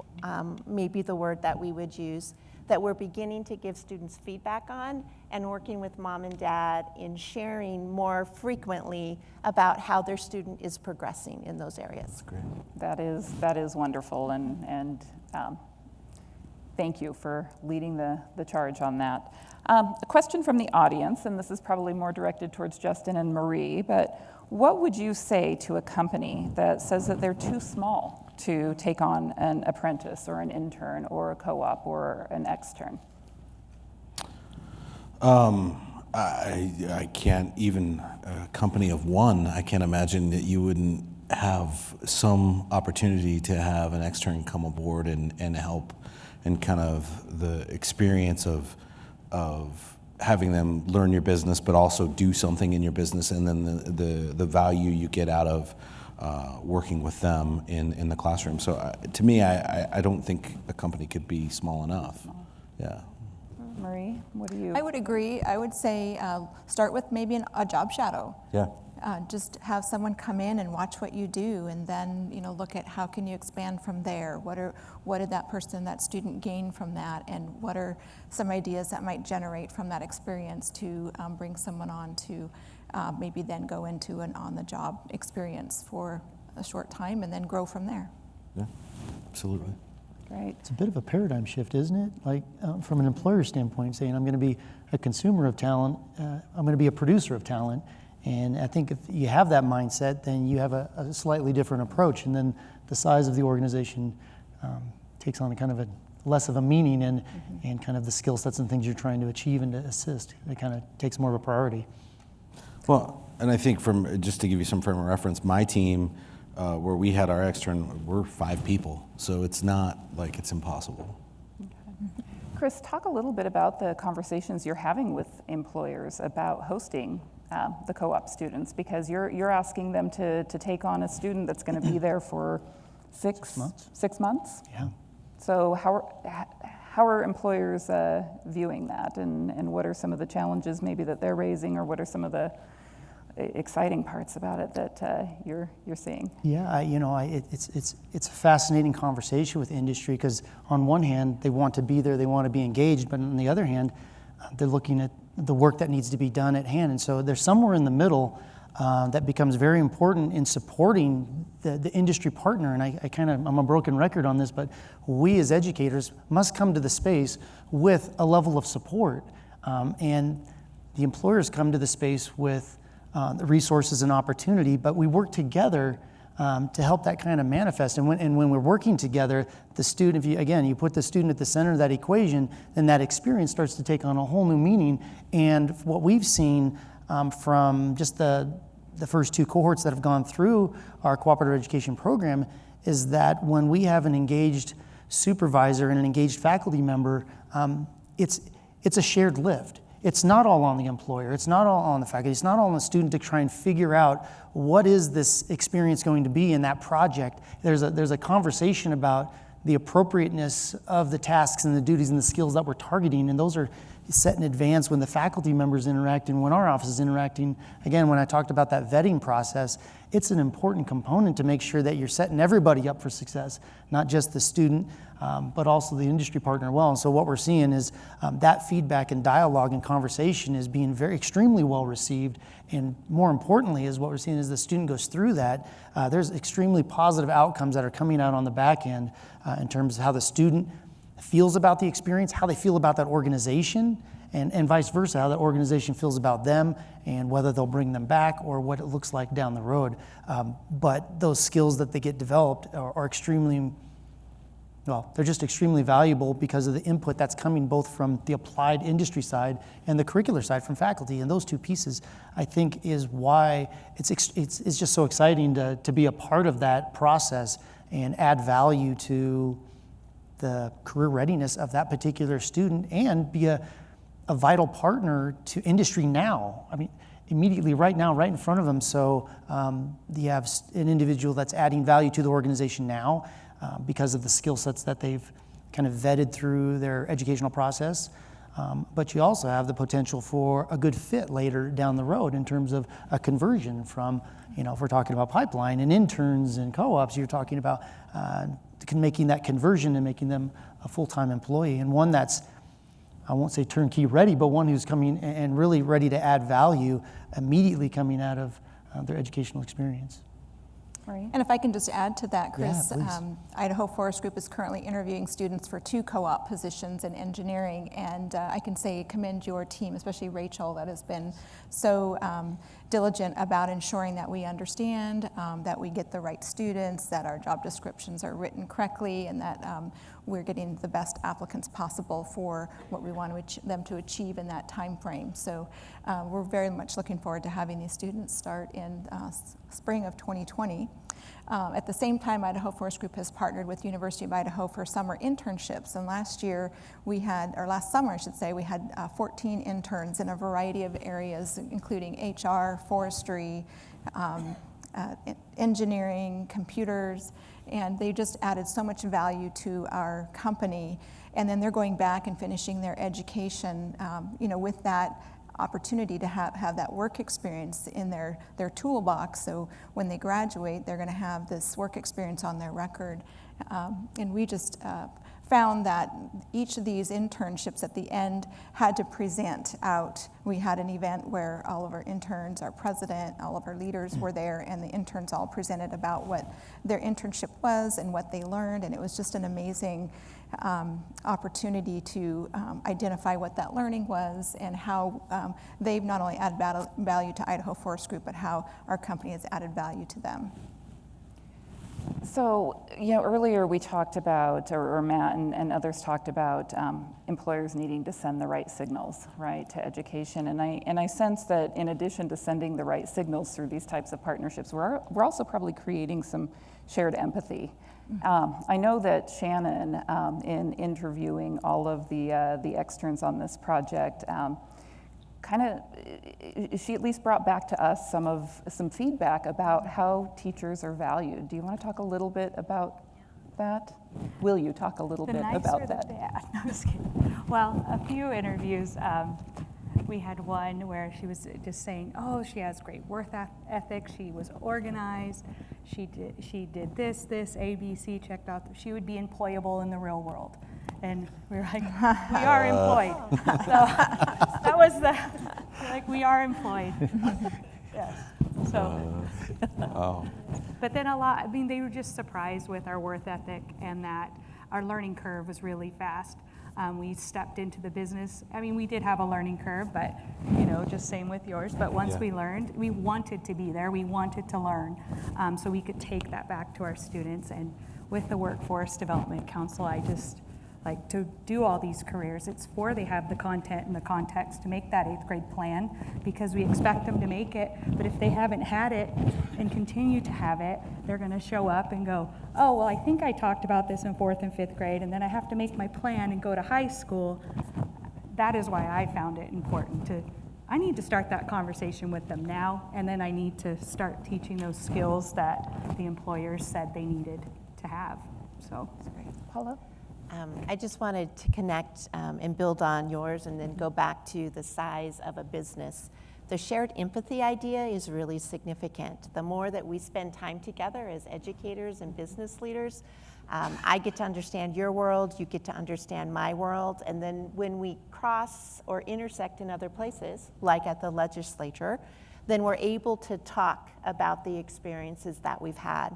maybe the word that we would use, that we're beginning to give students feedback on, and working with mom and dad in sharing more frequently about how their student is progressing in those areas. That's great. That is wonderful, and thank you for leading the charge on that. A question from the audience, and this is probably more directed towards Justin and Marie, but what would you say to a company that says that they're too small to take on an apprentice or an intern or a co-op or an extern? I can't even, a company of one, I can't imagine that you wouldn't have some opportunity to have an extern come aboard and help, and kind of the experience of having them learn your business, but also do something in your business, and then the value you get out of working with them in the classroom. So to me, I don't think a company could be small enough. Yeah. Marie, what do you? I would agree. I would say start with maybe a job shadow. Yeah. Just have someone come in and watch what you do, and then look at how can you expand from there. What did that student gain from that, and what are some ideas that might generate from that experience to bring someone on to maybe then go into an on-the-job experience for a short time and then grow from there. Yeah, absolutely. Great. It's a bit of a paradigm shift, isn't it? Like from an employer standpoint, saying I'm going to be a consumer of talent, I'm going to be a producer of talent. And I think if you have that mindset, then you have a slightly different approach, and then the size of the organization takes on a kind of a less of a meaning, and kind of the skill sets and things you're trying to achieve and to assist. It kind of takes more of a priority. Well, and I think just to give you some frame of reference, my team, where we had our extern, we're 5 people, so it's not like it's impossible. Okay. Chris, talk a little bit about the conversations you're having with employers about hosting the co-op students, because you're asking them to take on a student that's going to be there for 6 months. 6 months? Yeah. So how are employers viewing that, and what are some of the challenges maybe that they're raising, or what are some of the exciting parts about it that you're seeing? Yeah, it's a fascinating conversation with industry, because on one hand they want to be there, they want to be engaged, but on the other hand they're looking at the work that needs to be done at hand, and so there's somewhere in the middle that becomes very important in supporting the industry partner. And I'm a broken record on this, but we as educators must come to the space with a level of support, and the employers come to the space with the resources and opportunity, but we work together to help that kind of manifest. And when we're working together, the student, if you put the student at the center of that equation, then that experience starts to take on a whole new meaning. And what we've seen from just the first 2 cohorts that have gone through our cooperative education program is that when we have an engaged supervisor and an engaged faculty member, it's a shared lift. It's not all on the employer, it's not all on the faculty, it's not all on the student to try and figure out what is this experience going to be in that project. There's a conversation about the appropriateness of the tasks and the duties and the skills that we're targeting, and those are set in advance when the faculty members interact and when our office is interacting. Again, when I talked about that vetting process, it's an important component to make sure that you're setting everybody up for success, not just the student, but also the industry partner well. And so what we're seeing is that feedback and dialogue and conversation is being extremely well received. And more importantly is what we're seeing is the student goes through that. There's extremely positive outcomes that are coming out on the back end in terms of how the student feels about the experience, how they feel about that organization, and vice versa, how that organization feels about them, and whether they'll bring them back or what it looks like down the road. But those skills that they get developed are extremely, they're just extremely valuable because of the input that's coming both from the applied industry side and the curricular side from faculty. And those 2 pieces, I think, is why it's just so exciting to be a part of that process and add value to the career readiness of that particular student and be a vital partner to industry now. I mean, immediately right now, right in front of them. So you have an individual that's adding value to the organization now because of the skill sets that they've kind of vetted through their educational process. But you also have the potential for a good fit later down the road in terms of a conversion from, if we're talking about pipeline and interns and co-ops, you're talking about making that conversion and making them a full-time employee, and one that's, I won't say turnkey ready, but one who's coming and really ready to add value immediately coming out of their educational experience. Right. And if I can just add to that, Chris, Yeah, please. Idaho Forest Group is currently interviewing students for 2 co-op positions in engineering, and I can say commend your team, especially Rachel, that has been so diligent about ensuring that we understand, that we get the right students, that our job descriptions are written correctly, and that we're getting the best applicants possible for what we want them to achieve in that time frame. So we're very much looking forward to having these students start in spring of 2020. At the same time, Idaho Forest Group has partnered with University of Idaho for summer internships. And last summer, I should say, we had 14 interns in a variety of areas, including HR, forestry, engineering, computers, and they just added so much value to our company. And then they're going back and finishing their education, with that opportunity to have that work experience in their toolbox. So when they graduate, they're going to have this work experience on their record. And we just found that each of these internships at the end had to present out. We had an event where all of our interns, our president, all of our leaders were there, and the interns all presented about what their internship was and what they learned, and it was just an amazing opportunity to identify what that learning was and how they've not only added value to Idaho Forest Group, but how our company has added value to them. So, earlier we talked about, or Matt and others talked about employers needing to send the right signals, right, to education. And I sense that in addition to sending the right signals through these types of partnerships, we're also probably creating some shared empathy. I know that Shannon, in interviewing all of the externs on this project, she at least brought back to us some feedback about how teachers are valued. Do you want to talk a little bit about that? Will you talk a little bit about that? The bad. No, I'm just kidding. Well, a few interviews. We had one where she was just saying, she has great work ethic. She was organized. She did this, A, B, C, checked out. She would be employable in the real world. And we were like, we are employed. So that was we are employed. Yes. So. But then they were just surprised with our work ethic and that our learning curve was really fast. We stepped into the business. We did have a learning curve, but just same with yours. But once we learned, we wanted to be there. We wanted to learn, so we could take that back to our students. And with the Workforce Development Council, I just like to do all these careers. It's they have the content and the context to make that 8th grade plan, because we expect them to make it. But if they haven't had it and continue to have it, they're going to show up and go, I think I talked about this in 4th and 5th grade, and then I have to make my plan and go to high school. That is why I found it important I need to start that conversation with them now, and then I need to start teaching those skills that the employers said they needed to have. So, Paula? I just wanted to connect and build on yours and then go back to the size of a business. The shared empathy idea is really significant. The more that we spend time together as educators and business leaders, I get to understand your world, you get to understand my world, and then when we cross or intersect in other places, like at the legislature, then we're able to talk about the experiences that we've had.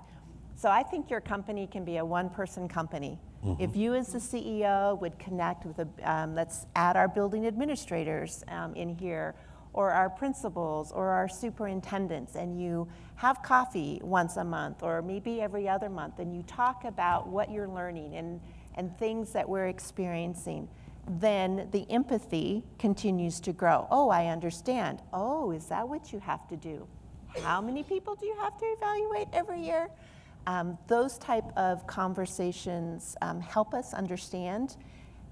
So I think your company can be a one-person company. Mm-hmm. If you as the CEO would connect with let's add our building administrators in here, or our principals, or our superintendents, and you have coffee once a month, or maybe every other month, and you talk about what you're learning and things that we're experiencing, then the empathy continues to grow. I understand. Is that what you have to do? How many people do you have to evaluate every year? Those type of conversations help us understand,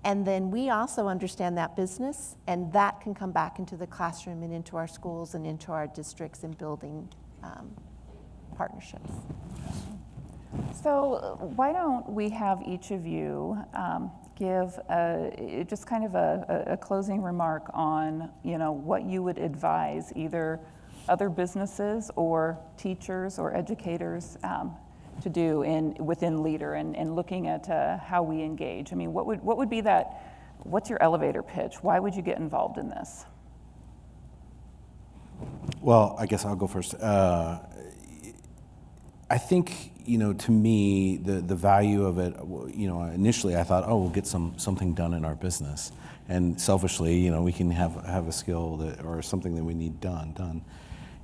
and then we also understand that business, and that can come back into the classroom and into our schools and into our districts and building partnerships. So why don't we have each of you give just kind of a closing remark on, what you would advise either other businesses or teachers or educators to do within Leader and looking at how we engage. I mean, what would be what's your elevator pitch? Why would you get involved in this? Well, I guess I'll go first. I think, to me, the value of it, initially I thought, we'll get something done in our business. And selfishly, we can have a skill or something that we need done.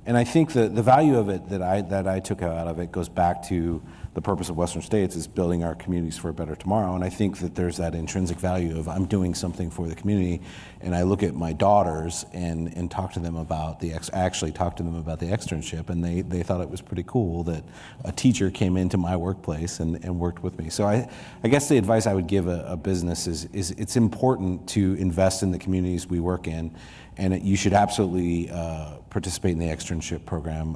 And I think the value of it that I took out of it goes back to the purpose of Western States is building our communities for a better tomorrow. And I think that there's that intrinsic value of I'm doing something for the community. And I look at my daughters and talk to them about the externship, and they thought it was pretty cool that a teacher came into my workplace and worked with me. So I guess the advice I would give a business is it's important to invest in the communities we work in. And you should absolutely participate in the externship program,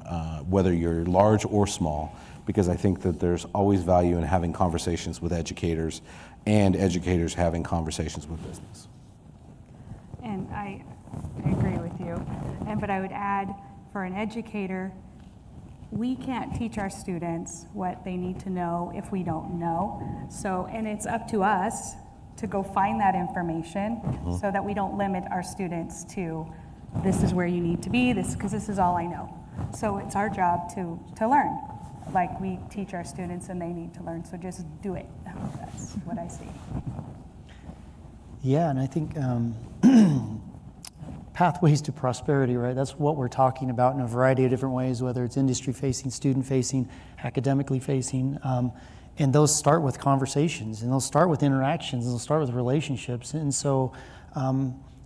whether you're large or small, because I think that there's always value in having conversations with educators and educators having conversations with business. And I agree with you. But I would add, for an educator, we can't teach our students what they need to know if we don't know. So, and it's up to us to go find that information so that we don't limit our students to this is where you need to be, because this is all I know. So it's our job to learn. Like we teach our students and they need to learn, so just do it. That's what I see. Yeah, and I think pathways to prosperity, right? That's what we're talking about in a variety of different ways, whether it's industry-facing, student-facing, academically facing. And those start with conversations, and they'll start with interactions, and they'll start with relationships. And so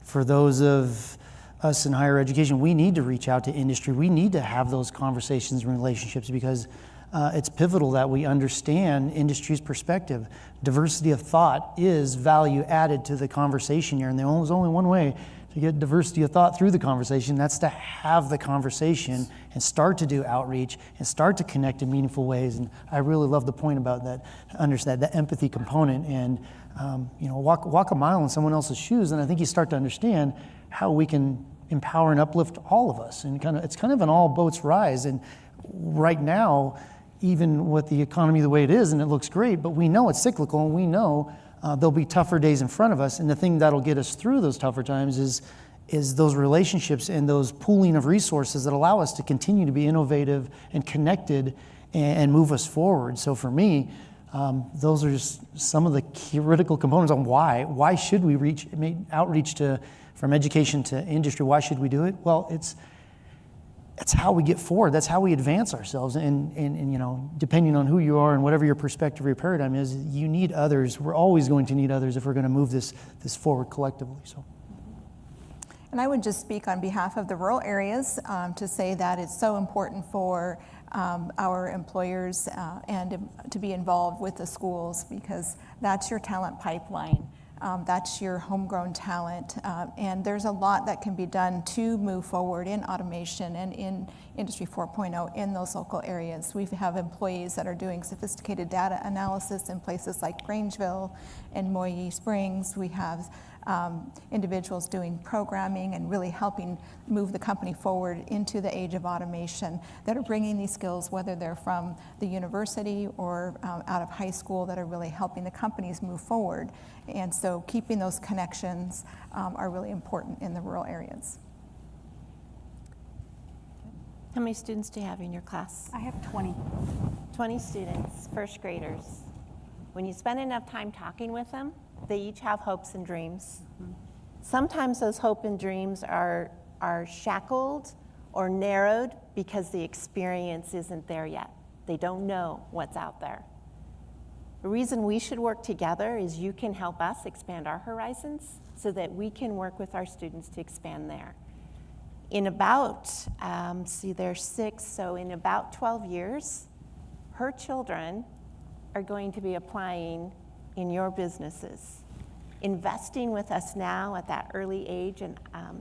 for those of us in higher education, we need to reach out to industry. We need to have those conversations and relationships because it's pivotal that we understand industry's perspective. Diversity of thought is value added to the conversation here, and there's only one way to get diversity of thought through the conversation. That's to have the conversation and start to do outreach and start to connect in meaningful ways. And I really love the point about that, understand that empathy component and walk a mile in someone else's shoes. And I think you start to understand how we can empower and uplift all of us. And it's kind of an all boats rise. And right now, even with the economy the way it is, and it looks great, but we know it's cyclical, and we know there'll be tougher days in front of us. And the thing that'll get us through those tougher times is those relationships and those pooling of resources that allow us to continue to be innovative and connected and move us forward. So for me, those are just some of the critical components on why should we make outreach from education to industry. Why should we do it? Well, it's how we get forward. That's how we advance ourselves. And depending on who you are and whatever your perspective or your paradigm is, you need others. We're always going to need others if we're going to move this forward collectively. So. And I would just speak on behalf of the rural areas to say that it's so important for our employers and to be involved with the schools, because that's your talent pipeline. That's your homegrown talent. And there's a lot that can be done to move forward in automation and in Industry 4.0 in those local areas. We have employees that are doing sophisticated data analysis in places like Grangeville and Moyie Springs. We have individuals doing programming and really helping move the company forward into the age of automation that are bringing these skills, whether they're from the university or out of high school, that are really helping the companies move forward. And so keeping those connections are really important in the rural areas. How many students do you have in your class? I have 20. 20 students, first graders. When you spend enough time talking with them, they each have hopes and dreams. Mm-hmm. Sometimes those hope and dreams are shackled or narrowed because the experience isn't there yet. They don't know what's out there. The reason we should work together is you can help us expand our horizons so that we can work with our students to expand there. In about, they're 6, so in about 12 years, her children are going to be applying in your businesses. Investing with us now at that early age and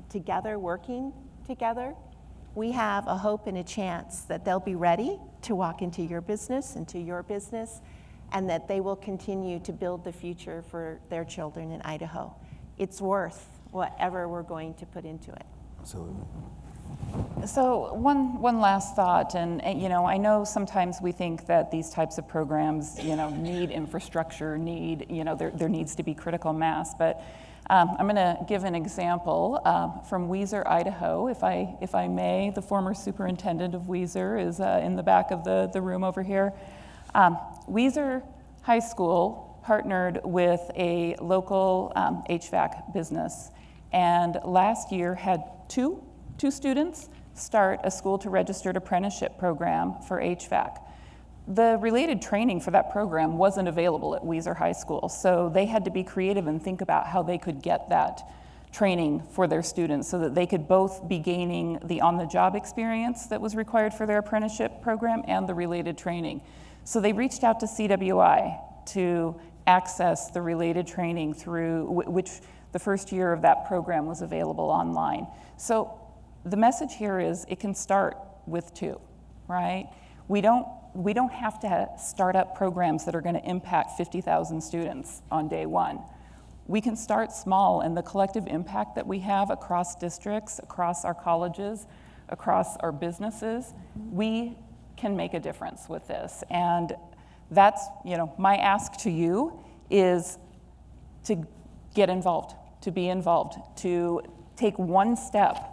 together, working together, we have a hope and a chance that they'll be ready to walk into your business, and that they will continue to build the future for their children in Idaho. It's worth whatever we're going to put into it. Absolutely. So one last thought, and I know sometimes we think that these types of programs, need infrastructure, there needs to be critical mass, but I'm going to give an example from Weiser, Idaho, if I may. The former superintendent of Weiser is in the back of the room over here. Weiser High School partnered with a local HVAC business, and last year had two students start a school to registered apprenticeship program for HVAC. The related training for that program wasn't available at Weiser High School, so they had to be creative and think about how they could get that training for their students so that they could both be gaining the on-the-job experience that was required for their apprenticeship program and the related training. So they reached out to CWI to access the related training through which the first year of that program was available online. So the message here is it can start with two, right? We don't have to start up programs that are going to impact 50,000 students on day one. We can start small, and the collective impact that we have across districts, across our colleges, across our businesses, we can make a difference with this. And that's, my ask to you is to get involved, to be involved, to take one step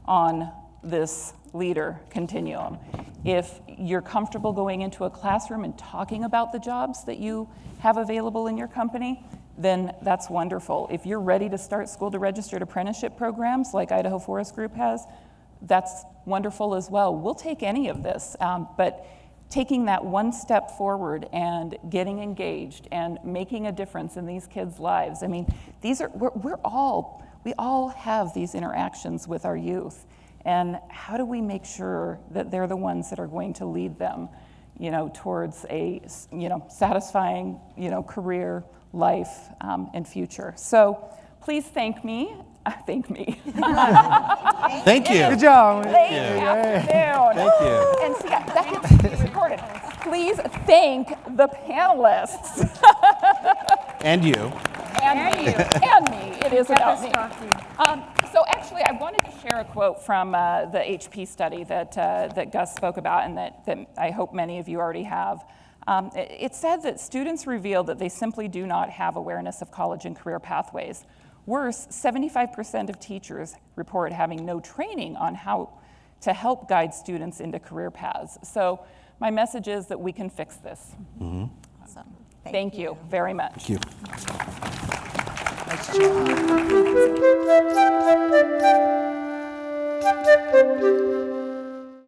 on this leader continuum. If you're comfortable going into a classroom and talking about the jobs that you have available in your company, then that's wonderful. If you're ready to start school to registered apprenticeship programs like Idaho Forest Group has, that's wonderful as well. We'll take any of this, but taking that one step forward and getting engaged and making a difference in these kids' lives. I mean, we all have these interactions with our youth, and how do we make sure that they're the ones that are going to lead them, towards a, satisfying, career, life, and future. So please thank me. Thank me. Thank you. Good job. Late afternoon. Thank you. And see, that has to be recorded. Please thank the panelists. And you. And me. It is about me. So actually, I wanted to share a quote from the HP study that Gus spoke about, and that I hope many of you already have. It said that students revealed that they simply do not have awareness of college and career pathways. Worse, 75% of teachers report having no training on how to help guide students into career paths. So my message is that we can fix this. Mm-hmm. Awesome. Thank you very much. Thank you. Nice job.